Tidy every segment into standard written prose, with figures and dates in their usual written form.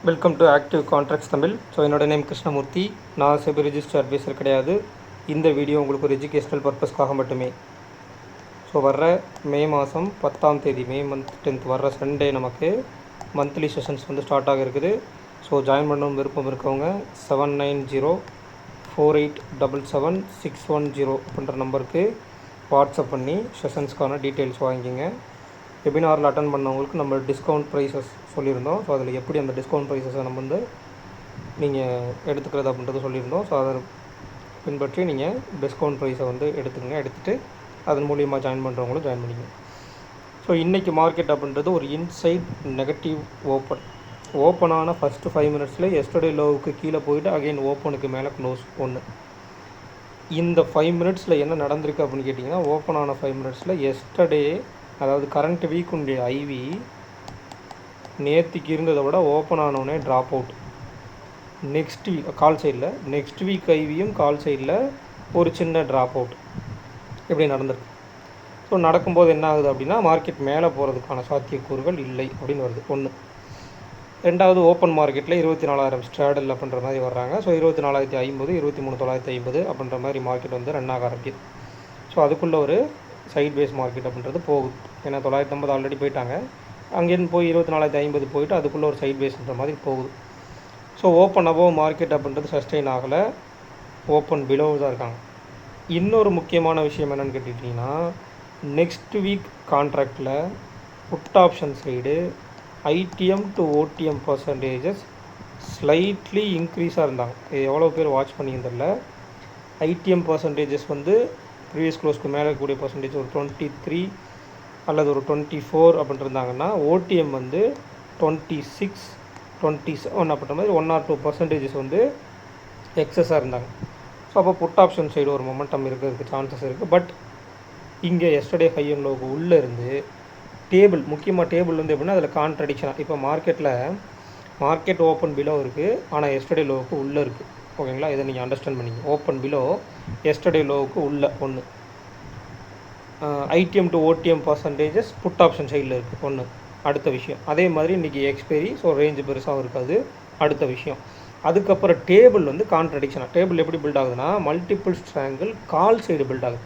Welcome to active contracts Tamil. So என்னோட name Krishnamurthy. நான் SEBI register advisor கிடையாது. இந்த வீடியோ உங்களுக்கு ஒரு எஜுகேஷ்னல் பர்பஸ்க்காக மட்டுமே. ஸோ வர்ற மே மாதம் 10ஆம் தேதி, மே மந்த் 10th வர்ற சண்டே நமக்கு மந்த்லி செஷன்ஸ் வந்து ஸ்டார்ட் ஆக இருக்குது. ஸோ ஜாயின் பண்ணணும் விருப்பம் இருக்கவங்க 7904877610 அப்படின்ற நம்பருக்கு வாட்ஸ்அப் பண்ணி செஷன்ஸ்க்கான டீட்டெயில்ஸ் வாங்கிக்கிங்க. வெபினாரில் அட்டன் பண்ணவங்களுக்கு நம்ம டிஸ்கவுண்ட் ப்ரைஸஸ் சொல்லியிருந்தோம். ஸோ அதில் எப்படி அந்த டிஸ்கவுண்ட் ப்ரைஸஸை நம்ம வந்து நீங்கள் எடுத்துக்கிறது அப்படின்றது சொல்லியிருந்தோம். ஸோ அதை பின்பற்றி நீங்கள் டிஸ்கவுண்ட் ப்ரைஸை வந்து எடுத்துகிட்டு அதன் மூலியமாக ஜாயின் பண்ணுறவங்களும் ஜாயின் பண்ணிங்க. ஸோ இன்றைக்கி மார்க்கெட் அப்படின்றது ஒரு இன்சைட் நெகட்டிவ் ஓப்பனான ஃபஸ்ட்டு 5 மினிட்ஸில் எஸ்டர்டே லோவுக்கு கீழே போயிட்டு அகைன் ஓப்பனுக்கு மேலே க்ளோஸ் ஒன்று. இந்த 5 மினிட்ஸில் என்ன நடந்திருக்கு அப்படின்னு கேட்டிங்கன்னா, ஓப்பனான 5 மினிட்ஸில் எஸ்டர்டே, அதாவது கரண்ட் வீக்குடைய ஐவி நேற்றுக்கு இருந்ததை விட ஓப்பன் ஆனோடனே drop out. Next week call சைடில், நெக்ஸ்ட் வீக் ஐவியும் கால் சைடில் ஒரு சின்ன ட்ராப் அவுட் இப்படி நடந்திருக்கு. ஸோ நடக்கும்போது என்ன ஆகுது அப்படின்னா, மார்க்கெட் மேலே போகிறதுக்கான சாத்தியக்கூறுகள் இல்லை அப்படின்னு வருது ஒன்று. ரெண்டாவது, ஓப்பன் மார்க்கெட்டில் 24,000 ஸ்ட்ராடல் அப்படின்ற மாதிரி வர்றாங்க. ஸோ 24,050, 23,950 அப்படின்ற மாதிரி மார்க்கெட் வந்து ரன் ஆக ஆரம்பிக்குது. ஸோ அதுக்குள்ளே ஒரு சைட் பேஸ் மார்க்கெட் அப்படின்றது போகுது. ஏன்னா 950 ஆல்ரெடி போயிட்டாங்க, அங்கேருந்து போய் 24,050 போயிட்டு அதுக்குள்ளே ஒரு சைட் பேஸ்ன்ற மாதிரி போகுது. ஸோ ஓப்பன் அபோவ் மார்க்கெட் அப்படின்றது சஸ்டெயின் ஆகலை, ஓப்பன் பிலோ தான் இருக்காங்க. இன்னொரு முக்கியமான விஷயம் என்னென்னு கேட்டுக்கிட்டிங்கன்னா, நெக்ஸ்ட் வீக் கான்ட்ராக்டில் put option side ITM to OTM percentages slightly இன்க்ரீஸாக இருந்தாங்க. இது எவ்வளோ பேர் வாட்ச் பண்ணியிருந்தில்ல. ஐடிஎம் பர்சன்டேஜஸ் வந்து ப்ரீவியஸ் க்ளோஸ்க்கு மேலே இருக்கக்கூடிய பர்சன்டேஜ் ஒரு 23 அல்லது ஒரு 24 அப்படின்ட்டு இருந்தாங்கன்னா, ஓடிஎம் வந்து 26, 27 அப்படின்ற மாதிரி 1 or 2% வந்து எக்ஸஸாக இருந்தாங்க. ஸோ அப்போ புட் ஆப்ஷன் சைடு ஒரு மொமெண்டம் இருக்கிறதுக்கு சான்சஸ் இருக்குது. பட் இங்கே எஸ்டர்டே ஹை அண்ட் லோவுக்கு உள்ளே இருந்து டேபிள், முக்கியமாக டேபிள் வந்து எப்படின்னா அதில் கான்ட்ரடிக்ஷனாக, இப்போ மார்க்கெட் ஓப்பன் பிலோ இருக்குது, ஆனால் எஸ்டர்டே லோவுக்கு உள்ளே இருக்குது. ஓகேங்களா, இதை நீங்கள் அண்டர்ஸ்டாண்ட் பண்ணிங்க. ஓப்பன் பிலோ எஸ்டர்டே லோவுக்கு உள்ள ஒன்று. ITM to OTM percentages put option சைடில் இருக்குது ஒன்று. அடுத்த விஷயம், அதே மாதிரி இன்றைக்கி எக்ஸ்பைரி, ஸோ ரேஞ்சு பெருசாக இருக்காது. அடுத்த விஷயம், அதுக்கப்புறம் டேபிள் வந்து கான்ட்ரடிக்ஷனாக, டேபிள் எப்படி பில்ட் ஆகுதுன்னா, multiple strangle call side build ஆகுது.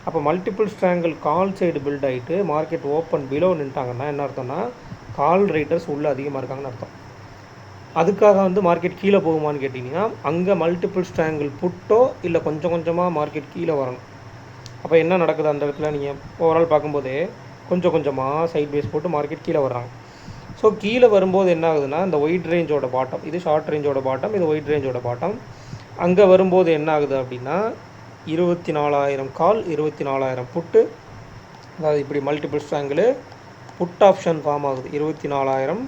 அப்போ multiple strangle call side build ஆகிட்டு மார்க்கெட் ஓப்பன் பிலோ நின்ட்டாங்கன்னா என்ன அர்த்தம்னா, கால் ரைட்டர்ஸ் உள்ளே அதிகமாக இருக்காங்கன்னு அர்த்தம். அதுக்காக வந்து மார்க்கெட் கீழே போகுமான்னு கேட்டிங்கன்னா, அங்கே மல்டிபிள் ஸ்ட்ராங்கிள் புட்டோ இல்லை கொஞ்சம் கொஞ்சமாக மார்க்கெட் கீழே வரணும். அப்போ என்ன நடக்குது அந்த இடத்துல, நீங்கள் ஓவரால் பார்க்கும்போதே கொஞ்சம் கொஞ்சமாக சைட் பேஸ் போட்டு மார்க்கெட் கீழே வர்றாங்க. ஸோ கீழே வரும்போது என்ன ஆகுதுன்னா, இந்த ஒயிட் ரேஞ்சோட பாட்டம், இது ஷார்ட் ரேஞ்சோட பாட்டம், இது ஒயிட் ரேஞ்சோட பாட்டம். அங்கே வரும்போது என்ன ஆகுது அப்படின்னா, 24,000 கால், 24,000 புட்டு, அதாவது இப்படி multiple strangle put option form ஆகுது. 24,000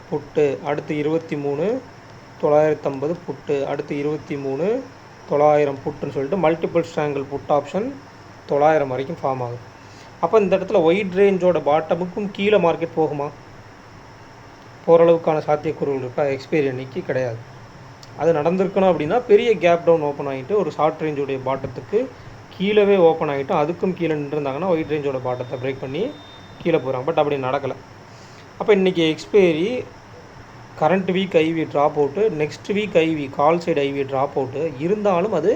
புட்டு, அடுத்து 23,950 புட்டு, அடுத்து 23,900 புட்டுன்னு சொல்லிட்டு மல்டிபிள் ஸ்ட்ராங்கிள் புட் ஆப்ஷன் 900 வரைக்கும் ஃபார்ம் ஆகுது. அப்போ இந்த இடத்துல ஒயிட் ரேஞ்சோட பாட்டமுக்கும் கீழே மார்க்கெட் போகுமா? போகிற அளவுக்கான சாத்தியக்கூறுகள் இருக்கா? எக்ஸ்பைரி அன்னைக்கு கிடையாது. அது நடந்திருக்கணும் அப்படின்னா பெரிய கேப் டவுன் ஓப்பன் ஆகிட்டு ஒரு ஷார்ட் ரேஞ்சோடைய பாட்டத்துக்கு கீழே ஓப்பன் ஆகிட்டு அதுக்கும் கீழே நின்றுருந்தாங்கன்னா ஒயிட் ரேஞ்சோட பாட்டத்தை பிரேக் பண்ணி கீழே போகிறாங்க. பட் அப்படி நடக்கலை. அப்போ இன்றைக்கி expiry current week IV drop out, next week IV call side IV drop out இருந்தாலும் அது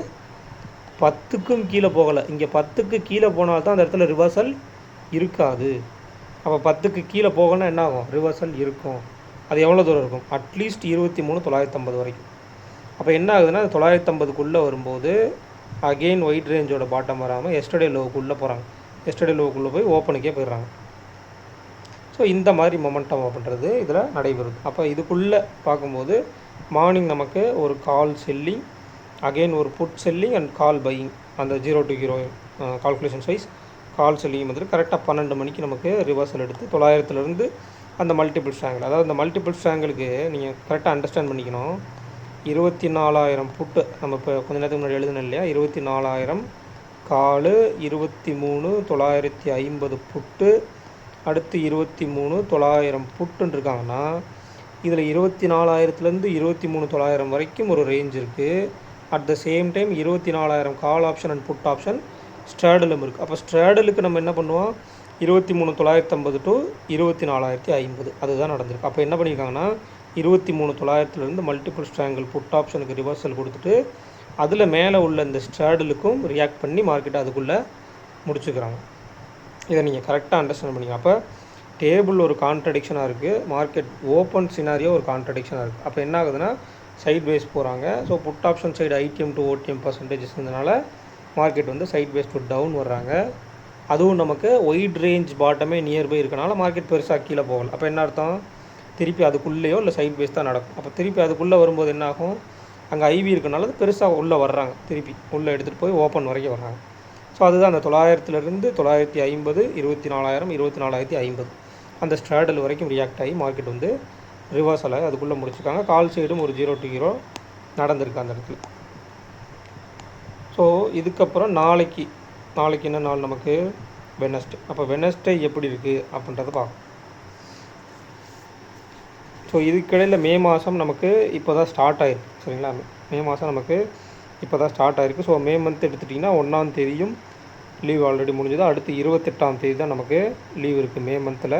10க்கும் கீழே போகலை. இங்கே 10க்கு கீழே போனால்தான் அந்த இடத்துல ரிவர்சல் இருக்காது. அப்போ 10க்கு கீழே போகணும்னா என்ன ஆகும்? ரிவர்சல் இருக்கும். அது எவ்வளோ தூரம் இருக்கும்? அட்லீஸ்ட் 23,950 வரைக்கும். அப்போ என்ன ஆகுதுன்னா, 950க்குள்ளே வரும்போது அகெயின் ஒயிட் ரேஞ்சோட பாட்டம் வராமல் எஸ்டர்டே லோவுக்குள்ளே போகிறாங்க. எஸ்டர்டே லோவுக்குள்ளே போய் ஓப்பனுக்கே போயிடுறாங்க. ஸோ இந்த மாதிரி மொமெண்டம் அப்படின்றது இதில் நடைபெறுது. அப்போ இதுக்குள்ளே பார்க்கும்போது மார்னிங் நமக்கு ஒரு கால் செல்லிங், அகெயின் ஒரு put selling and call buying, அந்த 0 to 0 calculations wise call selling வந்து கரெக்டாக 12 மணிக்கு நமக்கு ரிவர்சல் எடுத்து 900லேருந்து அந்த மல்டிபிள் ஸ்ட்ராங்கிள், அதாவது அந்த மல்டிபிள் ஸ்ட்ராங்கிளுக்கு நீங்கள் கரெக்டாக அண்டர்ஸ்டாண்ட் பண்ணிக்கணும். 24,000 புட்டு நம்ம இப்போ கொஞ்ச நேரத்துக்கு முன்னாடி எழுதுனோம் இல்லையா, 24,000 கால், 23,950 புட்டு, அடுத்து 23,900 புட்டுன்னு இருக்காங்கன்னா, இதில் 24,000லேருந்து 23,900 வரைக்கும் ஒரு ரேஞ்ச் இருக்குது. At the same time 24,000 call option and put option ஸ்ட்ராடலும் இருக்குது. அப்போ ஸ்ட்ராடலுக்கு நம்ம என்ன பண்ணுவோம், 23,950 to 24,050 அதுதான் நடந்திருக்கு. அப்போ என்ன பண்ணியிருக்காங்கன்னா, 23,900 மல்டிபிள் ஸ்ட்ராங்கிள் புட் ஆப்ஷனுக்கு ரிவர்சல் கொடுத்துட்டு அதில் மேலே உள்ள இந்த ஸ்ட்ராடலுக்கும் ரியாக்ட் பண்ணி மார்க்கெட்டை அதுக்குள்ளே முடிச்சுக்கிறாங்க. இதை நீங்கள் கரெக்டாக அண்டர்ஸ்டாண்ட் பண்ணிங்க. அப்போ டேபிள் ஒரு கான்ட்ரடிக்ஷனாக இருக்குது, மார்க்கெட் ஓப்பன் சினாரியோ ஒரு கான்ட்ரடிக்ஷனாக இருக்குது. அப்போ என்ன ஆகுதுன்னா சைட் வேஸ் போகிறாங்க. So put option side ITM to OTM percentages இருந்தனால மார்க்கெட் வந்து சைட் வேஸ் டு டவுன் வர்றாங்க. அதுவும் நமக்கு ஒயிட் ரேஞ்ச் பாட்டமே நியர்பை இருக்கனால மார்க்கெட் பெருசாக கீழே போகல. அப்போ என்ன அர்த்தம், திருப்பி அதுக்குள்ளேயோ இல்லை சைட் வேஸ் தான் நடக்கும். அப்போ திருப்பி அதுக்குள்ளே வரும்போது என்ன ஆகும், அங்கே ஐவி இருக்கனால அது பெருசாக உள்ளே வர்றாங்க, திருப்பி உள்ளே எடுத்துகிட்டு போய் ஓப்பன் வரைக்கும் வர்றாங்க. ஸோ அதுதான் அந்த 900லேருந்து 950, 24,000, 24,050 அந்த ஸ்ட்ராடல் வரைக்கும் ரியாக்ட் ஆகி மார்க்கெட் வந்து ரிவர்சல் ஆகி அதுக்குள்ளே முடிச்சிருக்காங்க. கால் சைடும் ஒரு 0 to 0 நடந்திருக்கு அந்த இடத்துல. ஸோ இதுக்கப்புறம் நாளைக்கு என்ன நாள் நமக்கு, வெட்னஸ்டே. அப்போ வெட்னஸ்டே எப்படி இருக்குது அப்படின்றத பார்க்கணும். ஸோ இதுக்கிடையில் மே மாதம் நமக்கு இப்போ தான் ஸ்டார்ட் ஆகிருக்கு, சரிங்களா. மே மாதம் நமக்கு இப்போ தான் ஸ்டார்ட் ஆகிருக்கு. ஸோ மே மந்த் எடுத்துட்டிங்கன்னா 1ஆம் தேதியும் லீவ் ஆல்ரெடி முடிஞ்சது. அடுத்து 28ஆம் தேதி தான் நமக்கு லீவ் இருக்குது மே மந்தில்.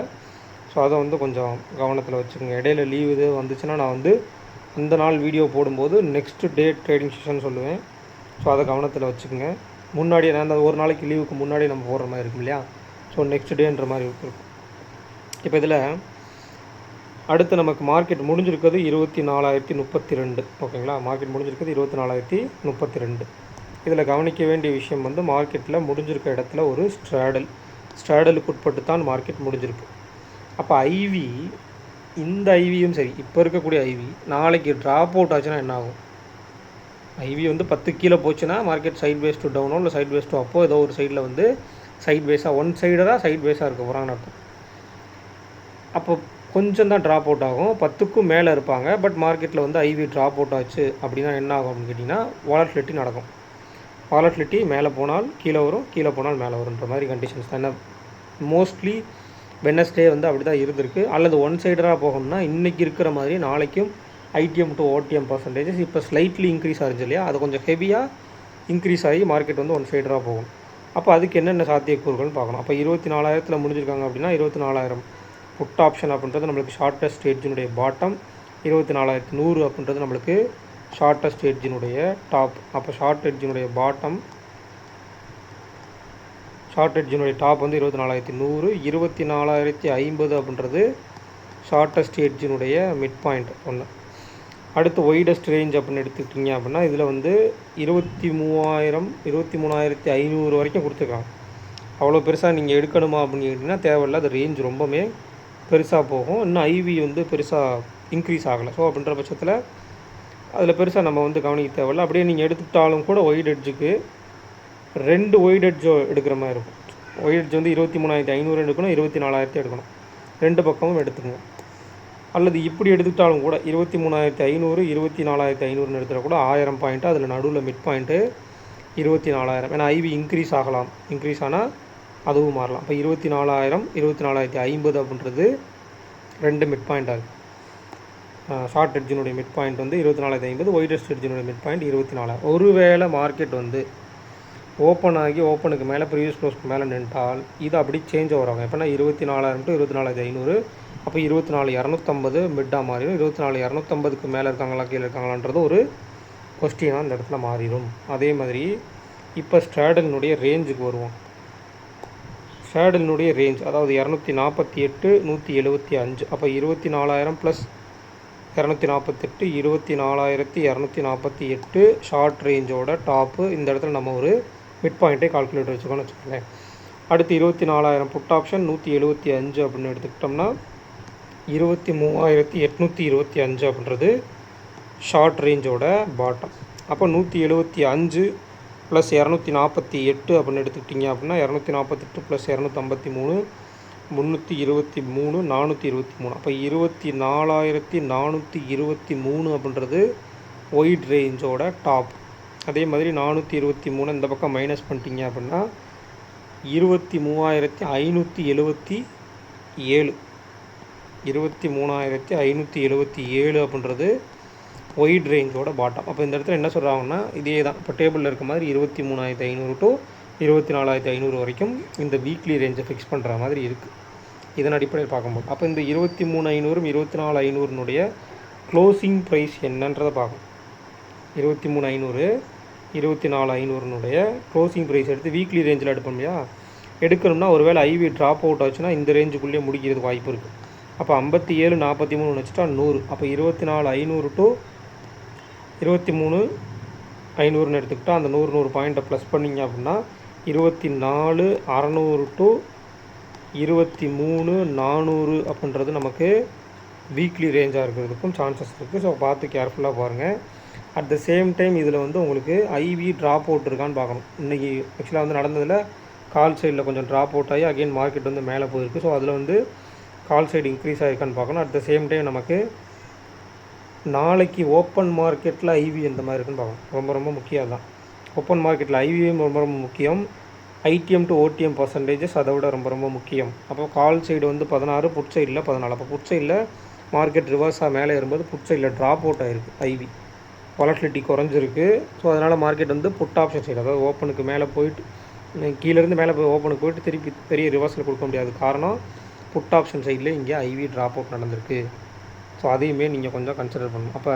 ஸோ அதை வந்து கொஞ்சம் கவனத்தில் வச்சுக்கோங்க. இடையில லீவ் இது வந்துச்சுன்னா நான் வந்து அந்த நாள் வீடியோ போடும்போது நெக்ஸ்ட் டே ட்ரேடிங் செஷன் சொல்லுவேன். ஸோ அதை கவனத்தில் வச்சுக்கோங்க. முன்னாடியே நான் அந்த ஒரு நாளைக்கு லீவுக்கு முன்னாடியே நம்ம போடுற மாதிரி இருக்கும் இல்லையா. ஸோ நெக்ஸ்ட் டேன்ற மாதிரி இருக்கும். இப்போ இதில் அடுத்து நமக்கு மார்க்கெட் முடிஞ்சிருக்கிறது 24,032. ஓகேங்களா, மார்க்கெட் முடிஞ்சிருக்கிறது 24,032. இதில் கவனிக்க வேண்டிய விஷயம் வந்து மார்க்கெட்டில் முடிஞ்சிருக்க இடத்துல ஒரு ஸ்ட்ராடலுக்கு உட்பட்டு தான் மார்க்கெட் முடிஞ்சிருக்கு. அப்போ ஐவி, இந்த ஐவியும் சரி, இப்போ இருக்கக்கூடிய ஐவி நாளைக்கு ட்ராப் அவுட் ஆச்சுன்னா என்ன ஆகும், ஐவி வந்து 10 கீழே போச்சுன்னா மார்க்கெட் சைட் வேஸ் டு டவுனோ இல்லை சைட் வேஸ் டு அப்போ ஏதோ ஒரு சைடில் வந்து சைட் வேஸாக ஒன் சைடராக சைட் வேஸாக இருக்க போகிறாங்கன்னு அர்த்தம். அப்போ கொஞ்சம் தான் ட்ராப் அவுட் ஆகும், 10க்கும் மேலே இருப்பாங்க. பட் மார்க்கெட்டில் வந்து ஐவி ட்ராப் அவுட் ஆச்சு அப்படின்னா என்ன ஆகும் அப்படின்னு கேட்டிங்கன்னா வாலட்டிலிட்டி நடக்கும். வாலட்டிலிட்டி மேலே போனால் கீழே வரும், கீழே போனால் மேலே வரும்ன்ற மாதிரி கண்டிஷன்ஸ் தான். என்ன மோஸ்ட்லி வெட்னஸ்டே வந்து அப்படி தான் இருந்திருக்கு. அல்லது ஒன் சைடராக போகணும்னா இன்றைக்கி இருக்கிற மாதிரி நாளைக்கும் ஐடிஎம் டு ஓடிஎம் பர்சன்டேஜஸ் இப்போ ஸ்லைட்லி இன்க்ரீஸ் ஆகிருச்சு இல்லையா, அது கொஞ்சம் ஹெவியாக இன்க்ரீஸ் ஆகி மார்க்கெட் வந்து ஒன் சைடராக போகும். அப்போ அதுக்கு என்னென்ன சாத்தியக்கூறுகள்னு பார்க்கணும். அப்போ 24,000 முடிஞ்சிருக்காங்க அப்படின்னா 24,000 புட் ஆப்ஷன் அப்படின்றது நம்மளுக்கு ஷார்ட்டஸ்ட் எட்ஜினுடைய பாட்டம், 24,100 அப்படின்றது நம்மளுக்கு ஷார்ட்டஸ்ட் எட்ஜினுடைய டாப். அப்போ ஷார்ட் எட்ஜினுடைய டாப் வந்து 24,100, 24,050 அப்படின்றது ஷார்ட்டஸ்ட் எட்ஜினுடைய மிட் பாயிண்ட் ஒன்று. அடுத்து ஒய்டஸ்ட் ரேஞ்ச் அப்படின்னு எடுத்துக்கிட்டிங்க அப்படின்னா இதில் வந்து 23,500 வரைக்கும் கொடுத்துருக்காங்க. அவ்வளோ பெருசாக நீங்கள் எடுக்கணுமா அப்படின்னு கேட்டிங்கன்னா தேவையில்லை, அது ரேஞ்ச் ரொம்பவே பெருசாக போகும். இன்னும் ஐவி வந்து பெருசாக இன்க்ரீஸ் ஆகலை. ஸோ அப்படின்ற பட்சத்தில் அதில் பெருசாக நம்ம வந்து கவனிக்க தேவையில்லை. அப்படியே நீங்கள் எடுத்துக்கிட்டாலும் கூட ஒயிட் எட்ஜுக்கு 2 ஒயிட் எட்ஜோ எடுக்கிற மாதிரி இருக்கும். ஒயிட் எட்ஜ் வந்து 23,500 எடுக்கணும், 24,000 எடுக்கணும், 2 பக்கமும் எடுத்துக்கணும். அல்லது இப்படி எடுத்துக்கிட்டாலும் கூட 23,500, 24,500 எடுத்துகிற கூட 1000 பாயிண்ட்டு, அதில் நடுவில் மிட் பாயிண்ட்டு 24,000. ஏன்னா ஐவி இன்க்ரீஸ் ஆகலாம், இன்க்ரீஸ் ஆனால் அதுவும் மாறலாம். இப்போ 24,000, 24,050 அப்படின்றது 2 மிட் பாயிண்ட் ஆகுது. ஷார்ட் எட்ஜினுடைய மிட் பாயிண்ட் வந்து 24,050, ஒயிடஸ்ட் எட்ஜினுடைய மிட் பாயிண்ட் 24,000. ஒருவேளை மார்க்கெட் வந்து ஓப்பன் ஆகி ஓப்பனுக்கு மேலே ப்ரீவியஸ் க்ளோஸ்க்கு மேலே நின்றால் இது அப்படி சேஞ்ச் ஆகிறாங்க. எப்போனா 24,000 to 24,500, அப்போ 24,250 மிட்டாக மாறிடும். 24,250க்கு மேலே இருக்காங்களா கீழே இருக்காங்களான்றது ஒரு கொஸ்டினாக அந்த இடத்துல மாறிடும். அதே மாதிரி இப்போ ஸ்ட்ராடலினுடைய ரேஞ்சுக்கு வருவோம். ஸ்ட்ராடலினுடைய ரேஞ்ச் அதாவது 248, 175. அப்போ 24,000 + 248, 24,248 ஷார்ட் ரேஞ்சோட டாப்பு. இந்த இடத்துல நம்ம ஒரு மிட் பாயிண்ட்டே கால்குலேட்டர் வச்சுக்கோன்னு வச்சுக்கோங்களேன். அடுத்து 24,000 புட் ஆப்ஷன் 175 அப்படின்னு எடுத்துக்கிட்டோம்னா 23,825 அப்படின்றது ஷார்ட் ரேஞ்சோட பாட்டம். அப்போ 175 + 248 அப்படின்னு எடுத்துக்கிட்டிங்க அப்படின்னா 248 + 253 323, 423. அப்போ 24,423 அப்படின்றது ஒயிட் ரேஞ்சோட டாப். அதே மாதிரி 423 இந்த பக்கம் மைனஸ் பண்ணிட்டீங்க அப்படின்னா 23,577, 23,577 அப்படின்றது ஒயிட் ரேஞ்சோட பாட்டம். அப்போ இந்த இடத்துல என்ன சொல்கிறாங்கன்னா இதே தான், இப்போ டேபிளில் இருக்க மாதிரி 23,500 to 24,500 வரைக்கும் இந்த வீக்லி ரேஞ்சை ஃபிக்ஸ் பண்ணுற மாதிரி இருக்குது இதன் அடிப்படையில் பார்க்கும்போது. அப்போ இந்த 23,500, 24,500 க்ளோசிங் ப்ரைஸ் என்னன்றதை பார்க்கணும். 23,500 24,500னுடைய க்ளோசிங் ப்ரைஸ் எடுத்து வீக்லி ரேஞ்சில் எடுப்போம் இல்லையா? எடுக்கணும்னா ஒருவேளை ஐவி ட்ராப் அவுட் ஆச்சுன்னா இந்த ரேஞ்சுக்குள்ளேயே முடிக்கிறதுக்கு வாய்ப்பு இருக்குது. அப்போ 57.43 வச்சுட்டா 100. அப்போ 24,500 டு 23,500ன்னு எடுத்துக்கிட்டால் அந்த 100 பாயிண்ட்டை ப்ளஸ் பண்ணிங்க அப்படின்னா 24,600 டு 23,400 அப்படின்றது நமக்கு வீக்லி ரேஞ்சாக இருக்கிறதுக்கும் சான்சஸ் இருக்குது. ஸோ பார்த்து கேர்ஃபுல்லாக பாருங்கள். அட் த சேம் டைம் இதில் வந்து உங்களுக்கு ஐவி ட்ராப் அவுட் இருக்கான்னு பார்க்கணும். இன்றைக்கி ஆக்சுவலாக வந்து நடந்ததில் கால் சைடில் கொஞ்சம் ட்ராப் அவுட் ஆகி அகெயின் மார்க்கெட் வந்து மேலே போயிருக்கு. ஸோ அதில் வந்து கால் சைடு இன்க்ரீஸ் ஆகிருக்கான்னு பார்க்கணும். அட் த சேம் டைம் நமக்கு நாளைக்கு ஓப்பன் மார்க்கெட்டில் ஐவி எந்த மாதிரி இருக்குன்னு பார்க்கணும். ரொம்ப ரொம்ப முக்கியம் தான். ஓப்பன் மார்க்கெட்டில் ஐவியும் ரொம்ப ரொம்ப முக்கியம். ஐடிஎம் டு ஓடிஎம் பர்சன்டேஜஸ் அதை விட ரொம்ப ரொம்ப முக்கியம். அப்போ கால் சைடு வந்து 16, புட் சைடில் 14. அப்போ புட் சைடில் மார்க்கெட் ரிவர்ஸாக மேலே ஏறும்போது புட் சைடில் ட்ராப் அவுட் ஆகிருக்கு ஐவி, வாலட்டிலிட்டி குறைஞ்சிருக்கு. ஸோ அதனால் மார்க்கெட் வந்து புட் ஆப்ஷன் சைடு, அதாவது ஓப்பனுக்கு மேலே போயிட்டு கீழேருந்து மேலே போய் ஓப்பனுக்கு போயிட்டு திருப்பி பெரிய ரிவர்ஸில் கொடுக்க முடியாது. காரணம் புட் ஆப்ஷன் சைடில் இங்கே ஐவி ட்ராப் அவுட் நடந்திருக்கு. ஸோ அதையுமே நீங்கள் கொஞ்சம் கன்சிடர் பண்ணணும். அப்போ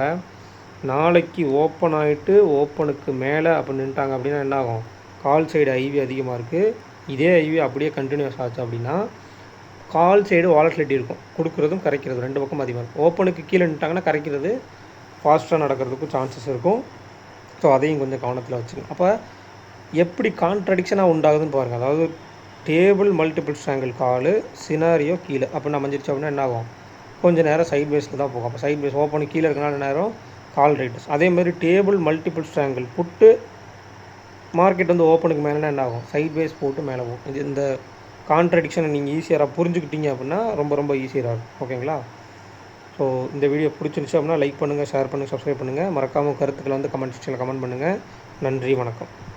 நாளைக்கு ஓப்பன் ஆகிட்டு ஓப்பனுக்கு மேலே அப்படி நின்ட்டாங்க அப்படின்னா என்ன ஆகும்? கால் சைடு ஐவி அதிகமாக இருக்குது. இதே ஐவி அப்படியே கண்டினியூஸ் ஆச்சு அப்படின்னா கால் சைடு வாலட்டிலிட்டி இருக்கும், கொடுக்குறதும் கரைக்கிறது ரெண்டு பக்கம் அதிகமாக இருக்கும். ஓப்பனுக்கு கீழே நின்ட்டாங்கன்னா கரைக்கிறது ஃபாஸ்ட்டாக நடக்கிறதுக்கும் சான்சஸ் இருக்கும். ஸோ அதையும் கொஞ்சம் கவனத்தில் வச்சுக்கணும். அப்போ எப்படி கான்ட்ரடிக்ஷனாக உண்டாகுதுன்னு பாருங்கள். அதாவது டேபிள் மல்டிபிள் ஸ்ட்ராங்கிள் காலு சினாரியோ கீழே அப்படின்னு அமைஞ்சிருச்சு அப்படின்னா என்ன ஆகும்? கொஞ்சம் நேரம் சைட் பேஸில் தான் போகும். அப்போ சைட் பேஸ் ஓப்பனுக்கு கீழே இருக்கனால நேரம் கால் ரைட்டர்ஸ். அதேமாதிரி டேபிள் மல்டிபிள் ஸ்ட்ராங்கிள் புட்டு மார்க்கெட் வந்து ஓப்பனுக்கு மேலேனா என்ன ஆகும்? சைட் பேஸ் போட்டு மேலே போகும். இந்த கான்ட்ரடிக்ஷனை நீங்கள் ஈஸியாக புரிஞ்சுக்கிட்டீங்க அப்படின்னா ரொம்ப ரொம்ப ஈஸியாக இருக்கும். ஓகேங்களா? ஸோ இந்த வீடியோ பிடிச்சிருச்சு அப்படின்னா லைக் பண்ணுங்கள், ஷேர் பண்ணுங்கள், சப்ஸ்கிரைப் பண்ணுங்கள். மறக்காமல் கருத்துக்களை வந்து கமெண்ட் செக்ஷனில் கமெண்ட் பண்ணுங்கள். நன்றி, வணக்கம்.